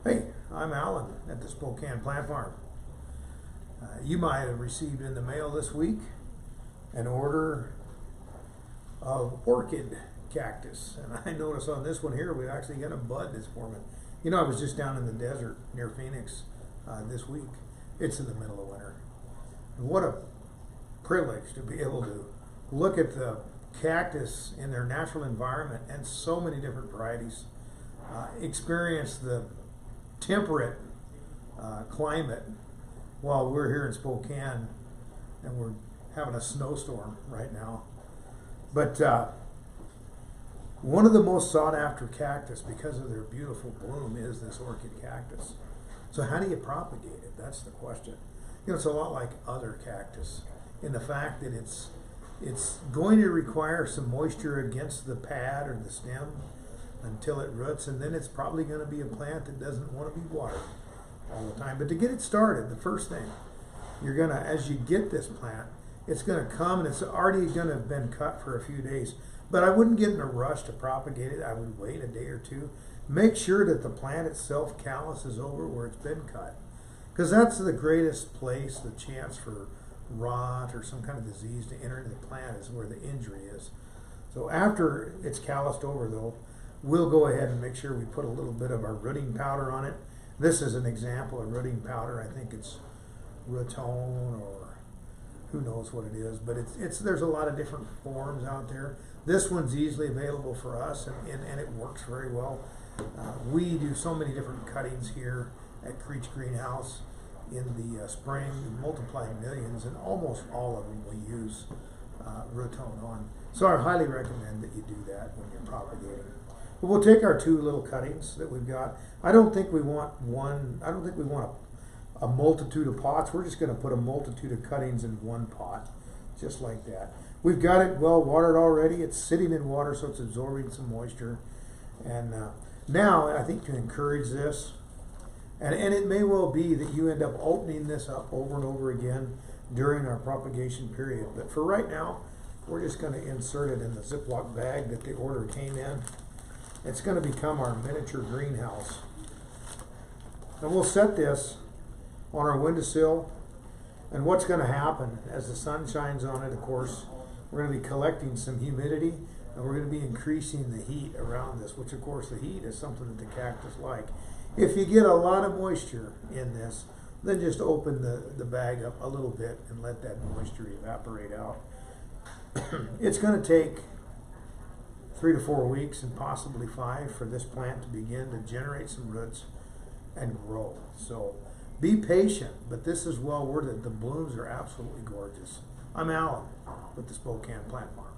Hey, I'm Alan at the Spokane Plant Farm. You might have received in the mail this week an order of orchid cactus. And I notice on this one here, we actually got a bud that's forming. You know, I was just down in the desert near Phoenix this week. It's in the middle of winter. And what a privilege to be able to look at the cactus in their natural environment and so many different varieties. Experience the temperate climate while we're here in Spokane and we're having a snowstorm right now. But one of the most sought after cactus because of their beautiful bloom is this orchid cactus. So how do you propagate it? That's the question. You know, it's a lot like other cactus in the fact that it's going to require some moisture against the pad or the stem until it roots, and then it's probably going to be a plant that doesn't want to be watered all the time. But to get it started, the first thing you're going to, as you get this plant, it's going to come and it's already going to have been cut for a few days. But I wouldn't get in a rush to propagate it. I would wait a day or two. Make sure that the plant itself calluses over where it's been cut, because that's the greatest place, the chance for rot or some kind of disease to enter into the plant is where the injury is. So after it's calloused over though, we'll go ahead and make sure we put a little bit of our rooting powder on it. This is an example of rooting powder. I think it's Rotone or who knows what it is, but there's a lot of different forms out there. This one's easily available for us, and it works very well. We do so many different cuttings here at Creech Greenhouse in the spring. We multiply millions, and almost all of them we use Rotone on. So I highly recommend that you do that when you're propagating. But we'll take our two little cuttings that we've got. I don't think we want a multitude of pots. We're just going to put a multitude of cuttings in one pot, just like that. We've got it well watered already. It's sitting in water, so it's absorbing some moisture. And now, I think to encourage this, and it may well be that you end up opening this up over and over again during our propagation period. But for right now, we're just going to insert it in the Ziploc bag that the order came in. It's going to become our miniature greenhouse. And we'll set this on our windowsill. And what's going to happen as the sun shines on it, of course, we're going to be collecting some humidity, and we're going to be increasing the heat around this, which of course the heat is something that the cactus like. If you get a lot of moisture in this, then just open the bag up a little bit and let that moisture evaporate out. It's going to take 3 to 4 weeks and possibly 5 for this plant to begin to generate some roots and grow. So be patient, but this is well worth it. The blooms are absolutely gorgeous. I'm Alan with the Spokane Plant Farm.